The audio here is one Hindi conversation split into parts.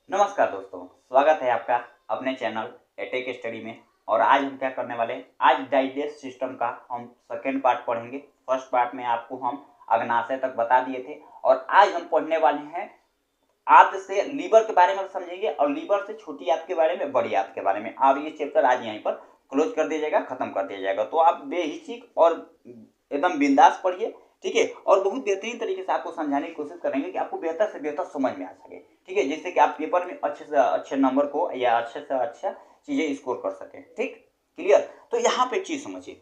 नमस्कार दोस्तों, स्वागत है आपका अपने चैनल एटेक स्टडी में। और आज हम क्या करने वाले हैं, आज डाइजेस्ट सिस्टम का हम सेकेंड पार्ट पढ़ेंगे। फर्स्ट पार्ट में आपको हम अग्नाशय तक बता दिए थे और आज हम पढ़ने वाले हैं आंत से लीवर के बारे में समझेंगे और लीवर से छोटी आंत के बारे में, बड़ी आंत के बारे में। और ये चैप्टर आज यहीं पर क्लोज कर दिया जाएगा, खत्म कर दिया जाएगा। तो आप बेहिचक और एकदम बिंदास पढ़िए, ठीक है। और बहुत बेहतरीन तरीके से आपको समझाने की कोशिश करेंगे कि आपको बेहतर से बेहतर समझ में आ सके, ठीक है, जिससे कि आप पेपर में अच्छे से अच्छे नंबर को या अच्छे से अच्छा चीजें स्कोर कर सकें। ठीक, क्लियर। तो यहाँ पे चीज समझिए,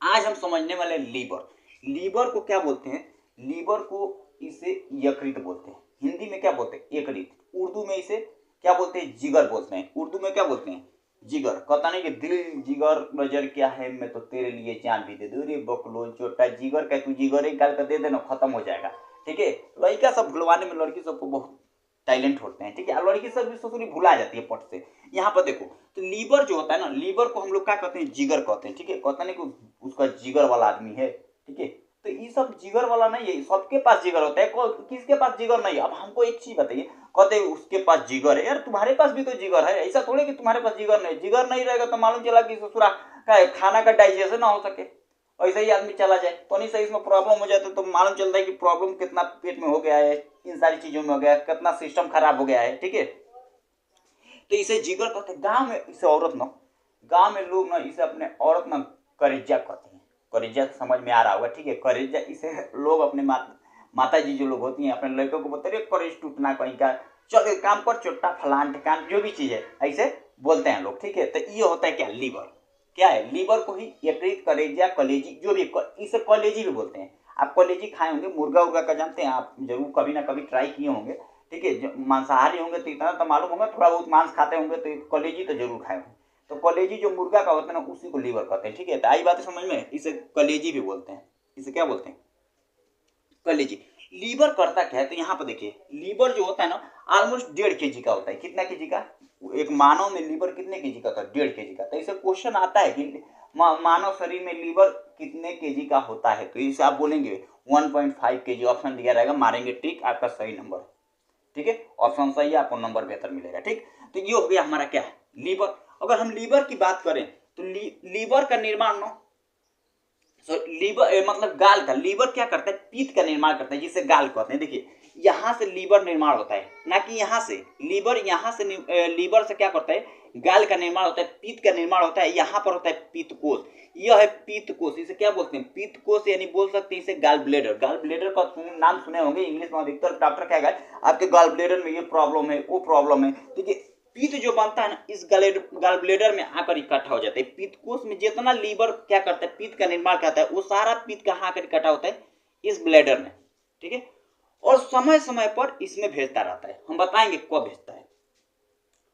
आज हम समझने वाले लीवर। लीवर को क्या बोलते हैं? लीवर को इसे यकृत बोलते हैं। हिंदी में क्या बोलते हैं? यकृत। उर्दू में इसे क्या बोलते हैं? जिगर बोलते हैं। उर्दू में क्या बोलते हैं? जिगर। कहता नहीं कि दिल जिगर नजर क्या है, मैं तो तेरे लिए जान भी दे दूं। रे बकलोल चोटा जिगर का, तू जिगर एक गाल का दे देना, खत्म हो जाएगा। ठीक है, लड़का सब भुलवाने में लड़की सबको बहुत टैलेंट होते हैं, ठीक है। लड़की सब भी ससुरी भुला जाती है पट से। यहाँ पर देखो, तो लीवर जो होता है ना, लीवर को हम लोग क्या कहते हैं? जिगर कहते हैं, ठीक है। कहता नहीं कि उसका जिगर वाला आदमी है, ठीक है। तो ये सब जिगर वाला नहीं है, सबके पास जिगर होता है। किसके पास जिगर नहीं है? अब हमको एक चीज बताइए, कहते हैं उसके पास जिगर है। यार तुम्हारे पास भी तो जिगर है, ऐसा थोड़ी कि तुम्हारे पास जिगर नहीं। जिगर नहीं रहेगा तो मालूम चला कि ससुरा का खाना का डाइजेशन ना हो सके, ऐसे ही आदमी चला जाए तो नहीं सही, इसमें प्रॉब्लम हो जाए तो मालूम चलता है कि प्रॉब्लम कितना पेट में हो गया है, इन सारी चीजों में हो गया है, कितना सिस्टम खराब हो गया है, ठीक है। तो इसे जिगर कहते हैं। गांव में इसे औरत ना, गांव में लोग ना इसे अपने औरत ना करेजा कहते हैं। करेजा समझ में आ रहा होगा, ठीक है। करेजा इसे लोग अपने माता जी जो लोग होती हैं अपने लड़कों को बोलते हैं करेज टूटना कहीं का, चल एक काम कर चोट्टा फलान ठिकान, जो भी चीज है ऐसे बोलते हैं लोग, ठीक है। तो ये होता है क्या? लीवर। क्या है? लीवर को ही यकृत, कलेजा, कलेजी, जो भी इसे कलेजी भी बोलते हैं। आप कलेजी खाए होंगे, मुर्गा उर्गा का जानते हैं आप, जरूर कभी ना कभी ट्राई किए होंगे, ठीक है। मांसाहारी होंगे तो इतना तो मालूम होगा, थोड़ा बहुत मांस खाते होंगे तो कलेजी तो जरूर खाए होंगे। तो कलेजी जो मुर्गा का होता है ना, उसी को लीवर कहते हैं, ठीक है। तो आई बात समझ में, इसे कलेजी भी बोलते हैं। इसे क्या बोलते हैं? कलेजी। लीवर करता क्या है? तो यहाँ पर देखिए, लीवर जो होता है ना, ऑलमोस्ट 1.5 kg का होता है। कितना केजी का? एक मानव में लीवर कितने केजी का होता है? 1.5 kg का। तो इसे क्वेश्चन आता है कि मानव शरीर में लीवर कितने केजी का होता है? तो इसे आप बोलेंगे 1.5 kg। ऑप्शन दिया रहेगा, मारेंगे टिक, आपका सही नंबर, ठीक है। ऑप्शन सही है, आपको नंबर बेहतर मिलेगा, ठीक। तो ये हो गया हमारा क्या है? लीवर। अगर हम लीवर की बात करें तो लीवर का निर्माण ना, लीवर मतलब गाल का, लीवर क्या करता है? पीत का निर्माण करता है, जिसे गाल कहते हैं। देखिए, यहाँ से लीवर निर्माण होता है, ना कि यहाँ से। लीवर यहाँ से लीवर से क्या करता है? गाल का निर्माण होता है, पीत का निर्माण होता है। यहाँ पर होता है पीतकोश। यह है पीतकोश। इसे क्या बोलते हैं? पीतकोश, यानी बोल सकते हैं इसे गाल ब्लेडर। गाल ब्लेडर का नाम सुने होंगे, इंग्लिश में अधिकतर डॉक्टर क्या है, आपके गाल ब्लेडर में ये प्रॉब्लम है, वो प्रॉब्लम है, ठीक है। पीत जो बनता है ना, इस गाल ब्लेडर में आकर इकट्ठा हो जाता है। पीतकोश में जितना लीवर क्या करता है? पीत का निर्माण करता है, वो सारा पीत कहाँ आकर इकट्ठा होता है? इस ब्लेडर में, ठीक है। और समय समय पर इसमें भेजता रहता है, हम बताएंगे कब भेजता है।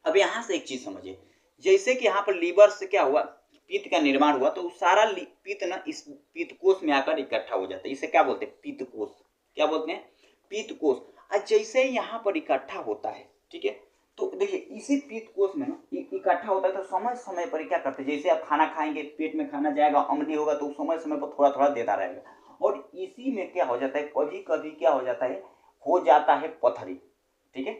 अब यहां से एक चीज समझिए, जैसे कि यहाँ पर लीवर से क्या हुआ? पीत का निर्माण हुआ, तो सारा पीत ना इस पीतकोश में आकर इकट्ठा हो जाता है। इसे क्या बोलते हैं? पीतकोश। क्या बोलते हैं? पीतकोश। आज जैसे यहाँ पर इकट्ठा होता है, ठीक है, तो देखिए इसी पीतकोश में ना इकट्ठा होता है, तो समय समय पर क्या करते हैं? जैसे आप खाना खाएंगे, पेट में खाना जाएगा, अम्लीय होगा, तो समय समय पर थोड़ा थोड़ा देता रहेगा। और इसी में क्या हो जाता है? कभी कभी क्या हो जाता है? हो जाता है पथरी, ठीक है।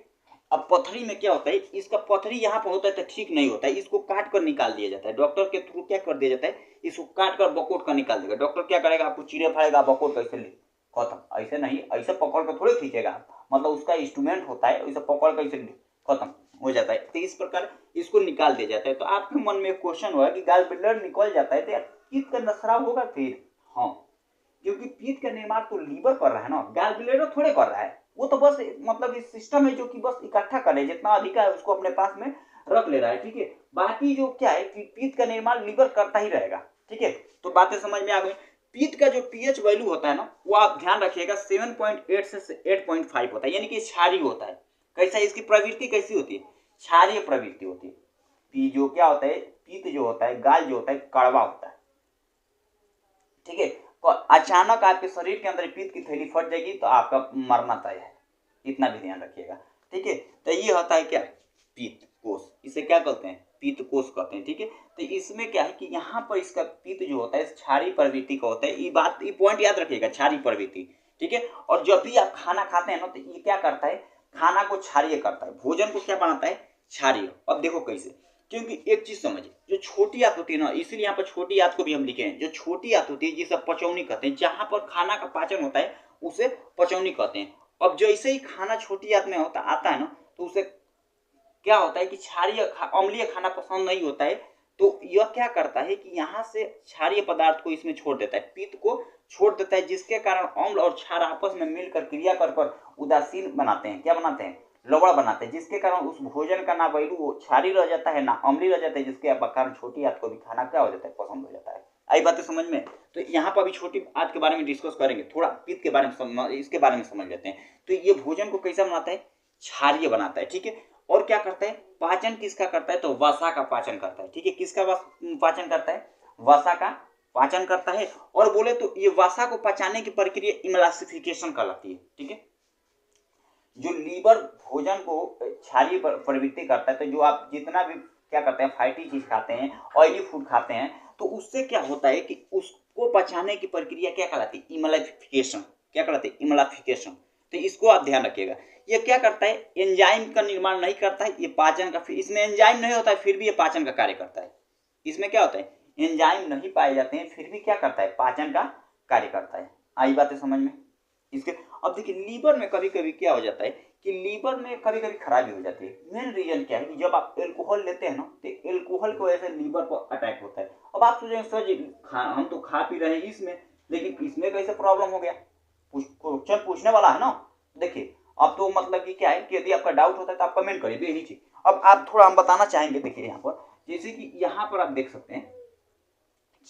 अब पथरी में क्या होता है? इसका पथरी यहाँ पर होता है तो ठीक नहीं होता है, इसको काट कर निकाल दिया जाता है। डॉक्टर के थ्रू क्या कर दिया जाता है? इसको काट कर बकोट कर निकाल देगा। डॉक्टर क्या करेगा? आपको चीरे फाड़ेगा, बकोट कैसे ले, खत्म। ऐसे नहीं, ऐसे पकड़ कर थोड़े खींचेगा, मतलब उसका इंस्ट्रूमेंट होता है, ऐसे पकड़ कर ऐसे खत्म हो जाता है। तो इस प्रकार इसको निकाल दिया जाता है। तो आपके मन में क्वेश्चन हुआ कि गाल ब्लेडर निकल जाता है तो यार पीत का नशराब होगा फिर? हाँ, क्योंकि पीत का निर्माण तो लीवर कर रहा है ना, गाल ब्लेडर थोड़े कर रहा है। वो तो बस मतलब इस सिस्टम है जो कि बस इकट्ठा करे, जितना अधिक है उसको अपने पास में रख ले रहा है, ठीक है। बाकी जो क्या है कि पीत का निर्माण लीवर करता ही रहेगा, ठीक है। तो बातें समझ में आ गई। पीत का जो पीएच वैल्यू होता है ना, वो आप ध्यान रखिएगा 7.8 से 8.5 होता है, यानी कि क्षारीय होता है। कैसा? इसकी प्रवृत्ति कैसी होती है? क्षारीय प्रवृत्ति होती है। पी जो क्या होता है, पीत जो होता है, गाल जो होता है, कड़वा होता है, ठीक है। तो अचानक आपके शरीर के अंदर पीत की थैली फट जाएगी तो आपका मरना तय है, इतना भी ध्यान रखिएगा, ठीक है। तो ये होता है क्या? पीत कोष। इसे क्या कहते हैं? पीत कोष कहते हैं, ठीक है। तो इसमें क्या है कि यहाँ पर इसका पीत जो होता है क्षारीय प्रवृत्ति का होता है। ये बात, ये पॉइंट याद रखिएगा, क्षारीय प्रवृत्ति, ठीक है। और जब भी आप खाना खाते हैं ना, तो ये क्या करता है? खाना को क्षारीय करता है, भोजन को क्या बनाता है, क्षारीय। अब देखो कैसे, क्योंकि एक चीज समझिए, जो छोटी आंत होती है ना, इसीलिए यहाँ पर छोटी आंत को भी हम लिखे हैं। जो छोटी आंत होती है जिसे पचौनी कहते हैं, जहां पर खाना का पाचन होता है उसे पचौनी कहते हैं। अब जैसे ही खाना छोटी आंत में आता है ना, तो उसे क्या होता है कि क्षारीय अम्लीय खाना पसंद नहीं होता है, तो यह क्या करता है कि यहाँ से क्षारीय पदार्थ को इसमें छोड़ देता है, पित्त को छोड़ देता है, जिसके कारण अम्ल और क्षार आपस में मिलकर क्रिया कर उदासीन बनाते हैं, क्या बनाते हैं, लवण बनाते हैं, जिसके कारण उस भोजन का ना वैल्यू क्षारीय रह जाता है ना अम्लीय रह जाता है, जिसके कारण छोटी आंत को भी खाना क्या हो जाता है, पसंद हो जाता है। आई बातें समझ में? तो यहाँ पर अभी छोटी आंत के बारे में डिस्कस करेंगे, थोड़ा पित्त के बारे में इसके बारे में समझ लेते हैं। तो ये भोजन को कैसा बनाता है, क्षारीय बनाता है, ठीक है। और क्या करता है, पाचन किसका करता है, तो वसा का पाचन करता है, ठीक है। किसका पाचन करता है, वसा का पाचन करता है। और बोले तो ये वसा को पचाने की प्रक्रिया इमलासिफिकेशन कहलाती है, ठीक है। जो लीवर भोजन को क्षारीय प्रवृत्ति करता है, तो जो आप जितना भी क्या करते हैं, फैटी चीज खाते हैं, ऑयली फूड खाते हैं, तो उससे क्या होता है कि उसको पचाने की प्रक्रिया क्या कहलाती है, इमलाफिकेशन, क्या कहलाती है, इमलाफिकेशन। तो इसको आप ध्यान रखिएगा। ये क्या करता है, एंजाइम का निर्माण नहीं करता है, ये पाचन का, इसमें एंजाइम नहीं होता है फिर भी ये पाचन का कार्य करता है। इसमें क्या होता है, एंजाइम नहीं पाए जाते हैं फिर भी क्या करता है, पाचन का कार्य करता है। आई बातें समझ में? इसके अब देखिए, लीवर में कभी कभी क्या हो जाता है कि लीवर में कभी कभी खराबी हो जाती है। मेन रीजन क्या है कि जब आप एल्कोहल लेते हैं ना, तो एल्कोहल की वजह से लीवर को अटैक होता है। अब आप सोचेंगे सर जी हम तो खा पी रहे हैं इसमें, लेकिन इसमें कैसे प्रॉब्लम हो गया, क्वेश्चन पूछने वाला है ना। देखिए अब तो मतलब कि क्या है कि यदि आपका डाउट होता है तो आप कमेंट करिए, यही चीज अब आप थोड़ा हम बताना चाहेंगे। देखिए यहाँ पर, जैसे कि यहाँ पर आप देख सकते हैं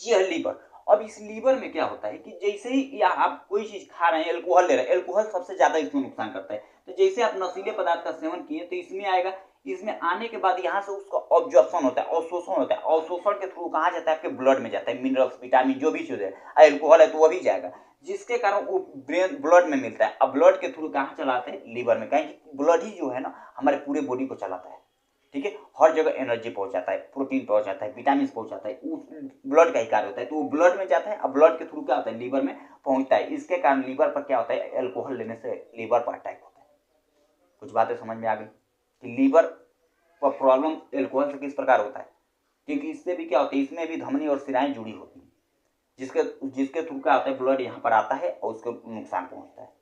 ये है लीवर। अब इस लीवर में क्या होता है कि जैसे ही या आप कोई चीज खा रहे हैं, एल्कोहल ले रहे हैं, एल्कोहल सबसे ज्यादा इसमें नुकसान करता है। तो जैसे आप नशीले पदार्थ का सेवन किए तो इसमें आएगा, इसमें आने के बाद यहाँ से उसका ऑब्जॉर्प्शन होता है, अवशोषण होता है, अवशोषण के थ्रू कहाँ जाता है, आपके ब्लड में जाता है, मिनरल्स विटामिन जो भी चीज है, एल्कोहल है तो वो भी जाएगा, जिसके कारण वो ब्रेन ब्लड में मिलता है। अब ब्लड के थ्रू कहाँ चलाते हैं, लीवर में, कहीं ब्लड ही जो है ना हमारे पूरे बॉडी को चलाता है, ठीक है। हर जगह एनर्जी पहुंचाता है, प्रोटीन पहुंचाता है, विटामिन पहुंचाता है, वो ब्लड का ही कार्य होता है, तो वो ब्लड में जाता है। अब ब्लड के थ्रू क्या होता है, लीवर में पहुंचता है। इसके कारण लीवर पर क्या होता है, एल्कोहल लेने से लीवर पर अटैक होता है। कुछ बातें समझ में आ गई कि लीवर पर प्रॉब्लम एल्कोहल से किस प्रकार होता है, क्योंकि इससे भी क्या होता है, इसमें भी धमनी और सिराएं जुड़ी होती है, जिसके थ्रू क्या होता है, ब्लड यहाँ पर आता है और उसको नुकसान पहुंचता है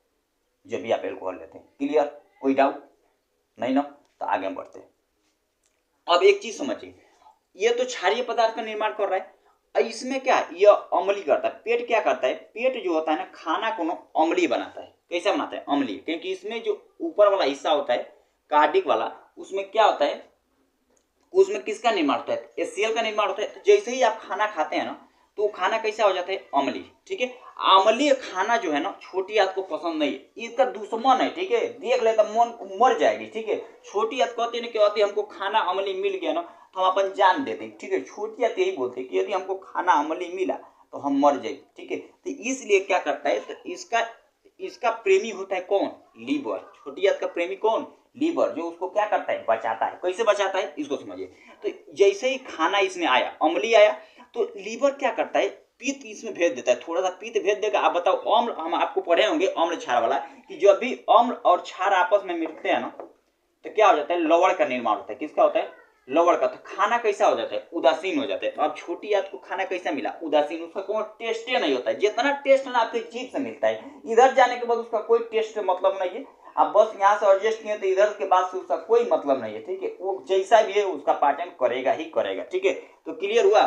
जब भी आप एल्कोहल लेते हैं। क्लियर? कोई डाउट नहीं ना? तो आगे हम बढ़ते हैं। अब एक चीज समझिए, ये तो क्षारीय पदार्थ का निर्माण कर रहा है, इसमें क्या ये अम्लीय करता है। पेट क्या करता है, पेट जो होता है ना, खाना को ना अम्लीय बनाता है। कैसा बनाता है, अम्लीय, क्योंकि इसमें जो ऊपर वाला हिस्सा होता है कार्डिक वाला, उसमें क्या होता है, उसमें किसका निर्माण होता है, एचसीएल का निर्माण होता है। तो जैसे ही आप खाना खाते हैं ना, तो खाना कैसा हो जाता है, अम्लीय, ठीक है। अम्लीय खाना जो है ना, छोटी आंत को पसंद नहीं है, इसका दुश्मन है, ठीक है। देख ले तो मन मर जाएगी, ठीक है। छोटी आंत कहती है कि यदि हमको खाना अम्लीय मिल गया ना तो हम अपन जान देते, ठीक है। छोटी आंत यही बोलते हैं कि यदि हमको खाना अम्लीय मिला तो हम मर जाएंगे, ठीक है। तो इसलिए क्या करता है, तो इसका प्रेमी होता है कौन, लीवर। छोटी आंत का प्रेमी कौन, लीवर, जो उसको क्या करता है, बचाता है। कैसे बचाता है, इसको समझिए। तो जैसे ही खाना इसमें आया, अम्लीय आया, तो लीवर क्या करता है, पित्त इसमें भेज देता है, थोड़ा सा पित्त भेज देगा। आप बताओ, अम्ल, हम आपको पढ़े होंगे अम्ल क्षार वाला, कि जब भी अम्ल और क्षार आपस में मिलते हैं ना, तो क्या हो जाता है, लवण का निर्माण होता है। किसका होता है, लवण का। तो खाना कैसा हो जाता है, उदासीन हो जाता है। तो अब छोटी आंत को खाना कैसा मिला, उदासीन, उसका कोई टेस्ट नहीं होता है। जितना टेस्ट ना आपके जीभ से मिलता है, इधर जाने के बाद उसका कोई टेस्ट मतलब नहीं है। आप बस यहाँ से एडजस्ट किए तो इधर के बाद से उसका कोई मतलब नहीं है, ठीक है। वो जैसा भी है उसका पाचन करेगा ही करेगा, ठीक है। तो क्लियर हुआ?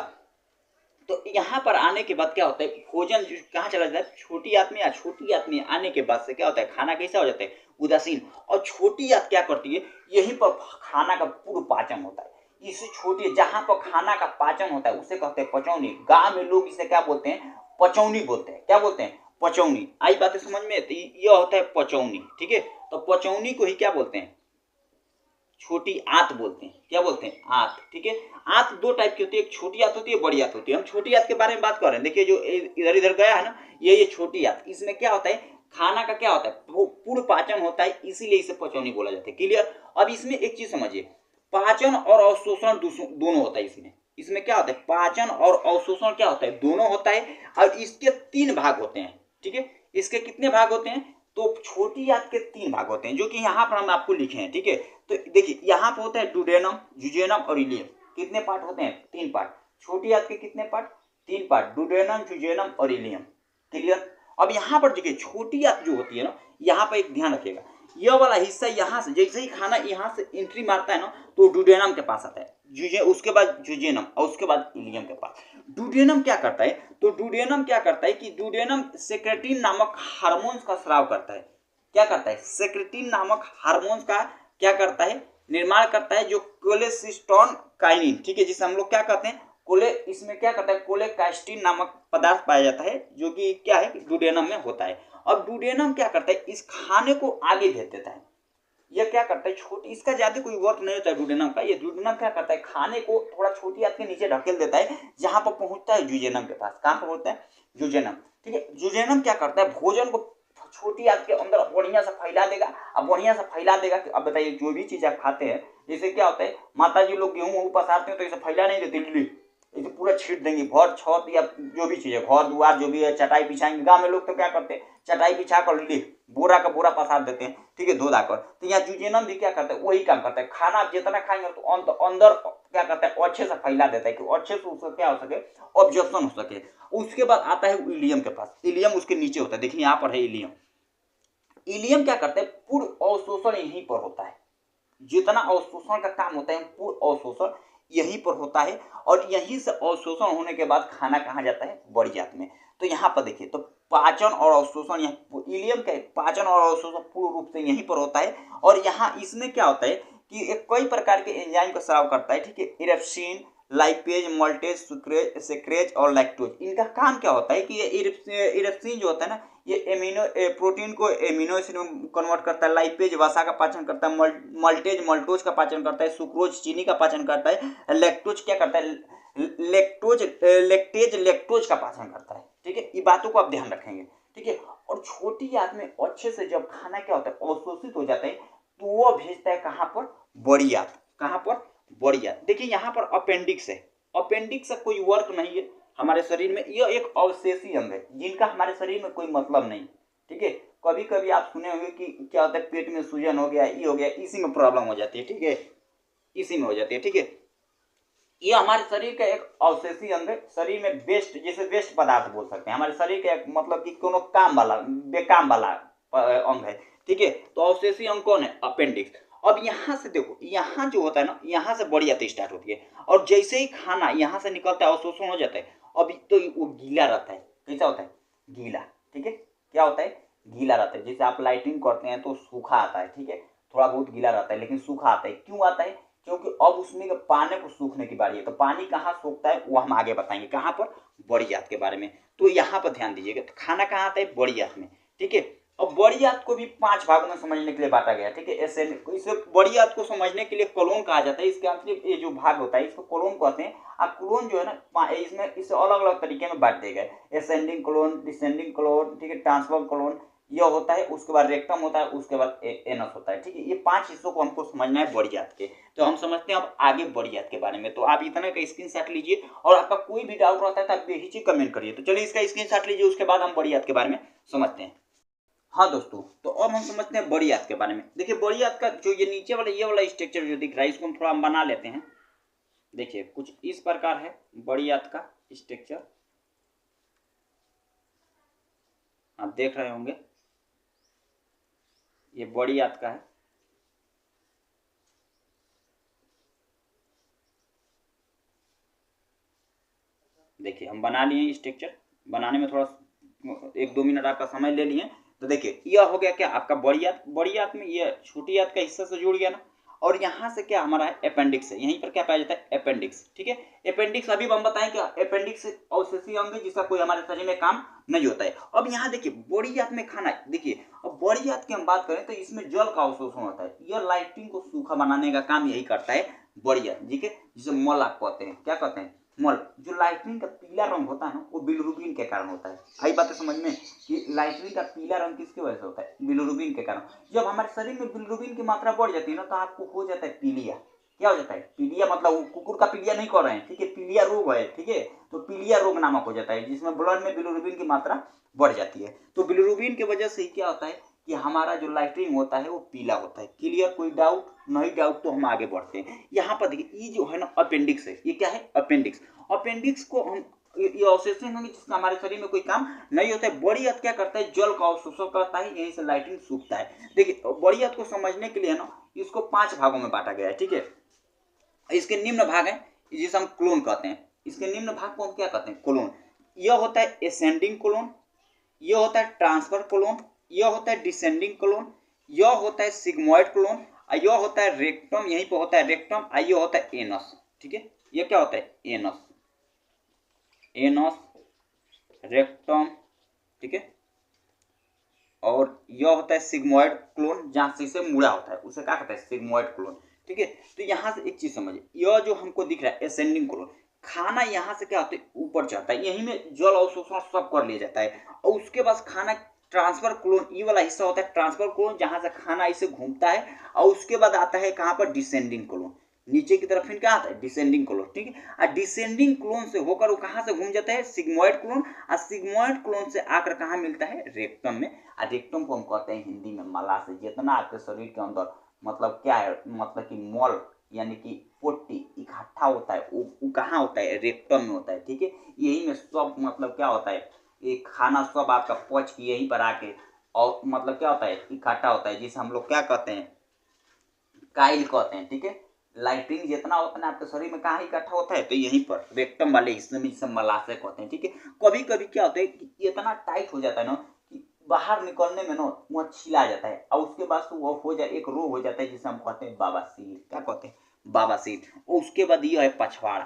तो यहाँ पर आने के बाद क्या होता है, भोजन कहाँ चला जाता है, छोटी आंत में। या छोटी आंत में आने के बाद से क्या होता है, खाना कैसा हो जाता है, उदासीन। और छोटी आंत क्या करती है, यहीं पर खाना का पूर्ण पाचन होता है। इसे छोटी, जहां पर खाना का पाचन होता है उसे कहते हैं पचौनी। गांव में लोग इसे क्या बोलते हैं, पचौनी बोलते हैं। क्या बोलते हैं, पचौनी। आई बातें समझ में? तो यह होता है पचौनी, ठीक है। तो पचौनी को ही क्या बोलते हैं, छोटी आंत बोलते हैं। क्या बोलते हैं, आंत, ठीक है। आंत दो टाइप की होती है, एक छोटी आंत होती है, बड़ी आंत होती है। हम छोटी आंत के बारे में बात कर रहे हैं। देखिए जो इधर इधर गया है ना, ये छोटी आंत, इसमें क्या होता है, खाना का क्या होता है, पूर्ण पाचन होता है, इसीलिए इसे पचौनी बोला जाता है। क्लियर? अब इसमें एक चीज समझिए, पाचन और अवशोषण दोनों होता है इसमें क्या होता है, पाचन और अवशोषण क्या होता है, दोनों होता है। और इसके 3 भाग होते हैं, ठीक है। इसके कितने भाग होते हैं, तो छोटी आंत के 3 भाग होते हैं जो कि यहाँ पर हम आपको लिखे हैं, ठीक है। तो देखिए यहाँ पर होता है डुडेनम, जुजेनम और इलियम। कितने पार्ट होते हैं? 3 पार्ट। छोटी आंत के कितने पार्ट? 3 पार्ट, डुडेनम, जुजेनम और इलियम। क्लियर। अब यहाँ पर देखिए छोटी आंत जो होती है ना, यहाँ पर एक ध्यान रखिएगा, यह वाला हिस्सा यहाँ से जैसे ही खाना यहाँ से एंट्री मारता है ना तो डुडेनम के पास आता है, उसके बाद जुजेनम और उसके बाद इलियम के पास। डुडेनम क्या करता है? तो डुडेनम क्या करता है कि डुडेनम सेक्रेटिन नामक हार्मोन्स का स्राव करता है। क्या करता है? सेक्रेटिन नामक हार्मोन्स का क्या करता है? निर्माण करता है, जो कोलेसिस्टोन काइनिन, ठीक है, जिसे हम लोग क्या कहते हैं इसमें क्या करता है? कोलेकास्टिन नामक पदार्थ पाया जाता है जो कि क्या है? डुडेनम में होता है। अब डुडेनम क्या करता है? इस खाने को आगे भेज देता है। यह क्या करता है? छोटी, इसका ज्यादा कोई वर्क नहीं होता है डुडेनम का। ये डुडेनम क्या करता है? खाने को थोड़ा छोटी आंत के नीचे ढकेल देता है, जहां पर पहुंचता है जुजेनम के पास। कहां पर होता है? जुजेनम, ठीक है। जुजेनम क्या करता है? भोजन को छोटी आंत के अंदर बढ़िया से फैला देगा। अब बढ़िया से फैला देगा कि अब बताइए जो भी चीज आप खाते हैं, जैसे क्या होता है, माता जी लोग गेहूं पसारते हैं तो इसे फैला नहीं देते, इसे पूरा छीट देंगे, घर छत या जो भी चीज है, घर द्वार जो भी है, चटाई बिछाएंगे। गांव में लोग तो क्या करते हैं? चटाई बिछा कर ले बोरा का बोरा पसार देते हैं, ठीक है, धो धाकर। तो यहाँ जुजेनम भी क्या करता है? वही काम करता है। खाना आप जितना खाएंगे तो अंदर क्या करता है? अच्छे से फैला देता है कि अच्छे से उसका क्या हो सके? ऑब्जर्प्शन हो सके। उसके बाद आता है इलियम के पास। इलियम उसके नीचे होता है, देखिए यहाँ पर है इलियम। इलियम क्या करता है? पूर्ण अवशोषण यहीं पर होता है। जितना अवशोषण का काम होता है पूर्ण अवशोषण यहीं पर होता है, और यहीं से अवशोषण होने के बाद खाना कहाँ जाता है? बड़ी आंत में। तो यहाँ पर देखिए, तो पाचन और अवशोषण, यहाँ इलियम का पाचन और अवशोषण पूर्ण रूप से यहीं पर होता है। और यहाँ इसमें क्या होता है कि एक कई प्रकार के एंजाइम का स्राव करता है, ठीक है। इरेप्सिन, लाइपेज, मल्टेज, सेक्रेज और लैक्टोज। इनका काम क्या होता है कि ये इरेप्सिन जो होता है ना, ये एमिनो प्रोटीन को एमिनो एसिड में कन्वर्ट करता है। लाइपेज वसा का पाचन करता है। मल्टेज मल्टोज का पाचन करता है। सुक्रोज चीनी का पाचन करता है। लैक्टोज क्या करता है? लैक्टेज लैक्टोज का पाचन करता है, ठीक है। ये बातों को आप ध्यान रखेंगे, ठीक है। और छोटी आंत में अच्छे से जब खाना क्या होता है? अवशोषित हो जाता है, तो वो भेजता है कहाँ पर? बड़ी आंत। कहाँ पर? बड़ी आंत। देखिए यहाँ पर अपेंडिक्स है। अपेंडिक्स का कोई वर्क नहीं है हमारे शरीर में। यह एक अवशेषी अंग है जिनका हमारे शरीर में कोई मतलब नहीं, ठीक है। कभी कभी आप सुने होंगे कि क्या होता है? पेट में सूजन हो गया, ये हो गया, इसी में प्रॉब्लम हो जाती है, ठीक है, इसी में हो जाती है, ठीक है। ये हमारे शरीर का एक अवशेषी अंग है। शरीर में वेस्ट, जैसे वेस्ट पदार्थ बोल सकते हैं, हमारे शरीर का एक मतलब कि कोनो काम वाला, बेकाम वाला अंग है, ठीक है। तो अवशेषी अंग कौन है? अपेंडिक्स। अब यहाँ से देखो, यहाँ जो होता है ना, यहाँ से बड़ी आंत स्टार्ट होती है, और जैसे ही खाना यहाँ से निकलता है, अवशोषण हो जाता है। अभी तो वो गीला रहता है। कैसा होता है? गीला, ठीक है। क्या होता है? गीला रहता है। जैसे आप लाइटिंग करते हैं तो सूखा आता है, ठीक है, थोड़ा बहुत गीला रहता है, लेकिन सूखा आता है। क्यों आता है? क्योंकि अब उसमें पानी को सूखने की बारी है। तो पानी कहाँ सूखता है वो हम आगे बताएंगे। कहाँ पर? बड़ी आंत के बारे में। तो यहाँ पर ध्यान दीजिएगा, तो खाना कहाँ आता है? बड़ी आंत में, ठीक है। अब बड़ी आंत को भी 5 भागों में समझने के लिए बांटा गया, ठीक है। ऐसे इसे बड़ी आंत को समझने के लिए कोलोन कहा जाता है। इसके आंतरिक ये जो भाग होता है इसको कोलोन कहते हैं। अब कोलोन जो है ना, इसमें इसे अलग अलग तरीके में बांट दिए गए। एसेंडिंग कोलोन, डिसेंडिंग कोलोन, ठीक है, ट्रांसवर्स कोलोन यह होता है। उसके बाद रेक्टम होता है, उसके बाद एनस होता है, ठीक है। ये 5 हिस्सों को हमको समझना है बड़ी आंत के। तो हम समझते हैं अब आगे बड़ी आंत के बारे में। तो आप इतना का स्क्रीनशॉट लीजिए, और आपका कोई भी डाउट रहता है तो आप बेहिचक कमेंट करिए। तो चलिए इसका स्क्रीनशॉट लीजिए, उसके बाद हम बड़ी आंत के बारे में समझते हैं। हाँ दोस्तों, तो अब हम समझते हैं बड़ी आंत के बारे में। देखिए बड़ी आंत का जो ये नीचे वाला ये वाला स्ट्रक्चर जो दिख रहा है, इसको हम थोड़ा बना लेते हैं। देखिए कुछ इस प्रकार है बड़ी आंत का स्ट्रक्चर, आप देख रहे होंगे, ये बड़ी आंत का है। देखिए हम बना लिए स्ट्रक्चर। बनाने में थोड़ा 1-2 मिनट आपका समय ले लिए। तो देखिए यह हो गया क्या? आपका बड़ी आंत। बड़ी आंत में ये छोटी आंत का हिस्सा से जुड़ गया ना, और यहाँ से क्या हमारा है? अपेंडिक्स है। यहीं पर क्या पाया जाता है? अपेंडिक्स, ठीक है। अपेंडिक्स अभी हम बताएं क्या? अपेंडिक्स अवशेषी अंग है जिसका कोई हमारे शरीर में काम नहीं होता है। अब यहाँ देखिए बड़ी आंत में खाना, देखिए अब बड़ी आंत की हम बात करें तो इसमें जल का अवशोषण होता है। यह लाइटिंग को सूखा बनाने का काम यही करता है बड़ी आंत, ठीक है, जिसे मल आप कहते हैं। क्या कहते हैं? मल। जो लाइटनिंग का पीला रंग होता है ना, वो बिलिरुबिन के कारण होता है। आई बात है समझ में कि लाइटनिंग का पीला रंग किसकी वजह से होता है? बिलिरुबिन के कारण। जब हमारे शरीर में बिलिरुबिन की मात्रा बढ़ जाती है ना, तो आपको हो जाता है पीलिया। क्या हो जाता है? पीलिया। मतलब कुकुर का पीलिया नहीं कर रहे हैं, ठीक है, पीलिया रोग है, ठीक है। तो पीलिया रोग नामक हो जाता है, जिसमें ब्लड में बिलिरुबिन की मात्रा बढ़ जाती है। तो बिलिरुबिन की वजह से क्या होता है कि हमारा जो लाइटिंग होता है वो पीला होता है। क्लियर? कोई डाउट? नहीं डाउट तो हम आगे बढ़ते हैं। यहाँ पर देखिए ये जो है ना अपेंडिक्स है, ये क्या है? अपेंडिक्स। अपेंडिक्स को हम ये अवशेषण होंगे जिसका हमारे शरीर में कोई काम नहीं होता है। बड़ी हद क्या करता है? जल का अवशोषण करता है, यहीं से लाइटिंग सूखता है। देखिए बड़ी हद को समझने के लिए ना इसको 5 भागों में बांटा गया है, ठीक है। इसके निम्न भाग है जिसे हम क्लोन कहते हैं। इसके निम्न भाग को हम क्या कहते हैं? क्लोन। यह होता है एसेंडिंग क्लोन, यह होता है ट्रांसफर क्लोन, यह होता है डिसेंडिंग क्लोन, यह होता है सिग्मॉइड क्लोन, यह होता है रेक्टम, यहीं पर होता है रेक्टम, यह होता है एनस, ठीक है। यह क्या होता है? एनस, एनस, रेक्टम, ठीक है। और यह होता है सिग्मॉइड क्लोन, जहां से इसे मुड़ा होता है उसे क्या कहते हैं? सिग्मॉइड क्लोन, ठीक है। तो यहाँ से एक चीज समझिए, यह जो हमको दिख रहा है एसेंडिंग क्लोन, खाना यहाँ से क्या होता है? ऊपर चढ़ता है, यहीं में जल अवशोषण सब कर लिया जाता है, और उसके बाद खाना ट्रांसफर क्लोन, ये वाला हिस्सा होता है ट्रांसफर क्लोन, जहां से खाना इसे घूमता है, और उसके बाद आता है कहाँ पर? डिसेंडिंग क्लोन, नीचे की तरफ फिर क्या आता है? डिसेंडिंग क्लोन, ठीक है। और डिसेंडिंग क्लोन से होकर वो कहाँ से घूम जाता है? सिग्मॉइड क्लोन, और सिग्मॉइड क्लोन से आकर कहाँ मिलता है? रेक्टम में। और रेक्टम को हम कहते हैं हिंदी में मलाशय। जितना आपके शरीर के अंदर मतलब क्या है, मतलब कि मल यानी कि पोटी इकट्ठा होता है वो कहाँ होता है? रेक्टम में होता है, ठीक है। यही में सब मतलब क्या होता है? ये खाना सब आपका पच के यहीं पर आके और मतलब क्या होता है? इकट्ठा होता है, जिसे हम लोग क्या कहते हैं? काइल कहते हैं, ठीक है। लाइटिंग जितना होता है आपके शरीर में कहाँ इकट्ठा होता है? तो यहीं पर रेक्टम वाले हिस्से में, जिसे मलाशय कहते हैं, ठीक है। कभी कभी क्या होता है कि इतना टाइट हो जाता है ना कि बाहर निकलने में ना वह छिला जाता है, और उसके बाद वो हो जाए एक रोग हो जाता है जिसे हम कहते हैं बवासीर। क्या कहते हैं? बवासीर। और उसके बाद ये है पछवाड़ा,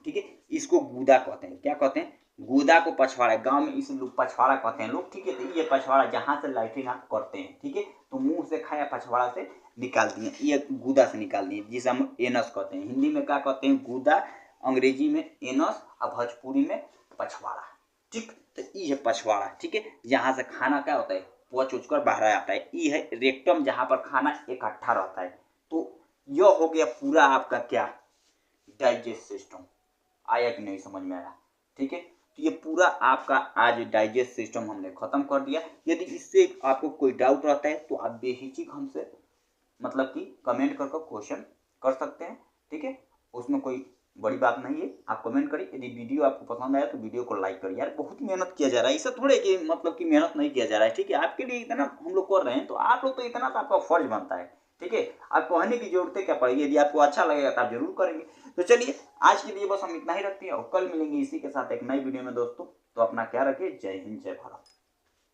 ठीक है। इसको गूदा कहते हैं। क्या कहते हैं? गूदा को पछवाड़ा, गांव में इसे लोग पछवाड़ा कहते हैं लोग, ठीक है। तो ये पछवाड़ा जहां से लाइटिंग आप करते हैं, ठीक है, तो मुंह से खाया पछवाड़ा से निकाल दिए, ये गूदा से निकाल दिए, जिसे हम एनस कहते हैं। हिंदी में क्या कहते हैं? गूदा, अंग्रेजी में एनस, और भोजपुरी में पछवाड़ा, ठीक। तो ये है पछवाड़ा, ठीक है, जहां से खाना क्या होता है? पच उच कर बाहर आता है। ये है रेक्टम, जहां पर खाना इकट्ठा रहता है। तो यह हो गया पूरा आपका क्या? Digest system. आया कि नहीं समझ में आया? ठीक है। तो ये पूरा आपका आज डाइजेस्ट सिस्टम हमने खत्म कर दिया। यदि इससे आपको कोई डाउट रहता है तो आप बेहिचक हमसे मतलब कि कमेंट करके क्वेश्चन कर सकते हैं, ठीक है। उसमें कोई बड़ी बात नहीं है, आप कमेंट करिए। यदि वीडियो आपको पसंद आया तो वीडियो को लाइक करिए। यार बहुत मेहनत किया जा रहा है, इससे थोड़े कि मतलब कि मेहनत नहीं किया जा रहा है, ठीक है। आपके लिए इतना हम लोग कर रहे हैं तो आप लोग तो इतना तो आपका फर्ज बनता है, ठीक है। आप कहने की जरूरत क्या पड़ेगी? यदि आपको अच्छा लगेगा तो आप जरूर करेंगे। तो चलिए आज के लिए बस हम इतना ही रखते हैं, और कल मिलेंगे इसी के साथ एक नई वीडियो में दोस्तों। तो अपना ख्याल रखिए। जय हिंद, जय भारत।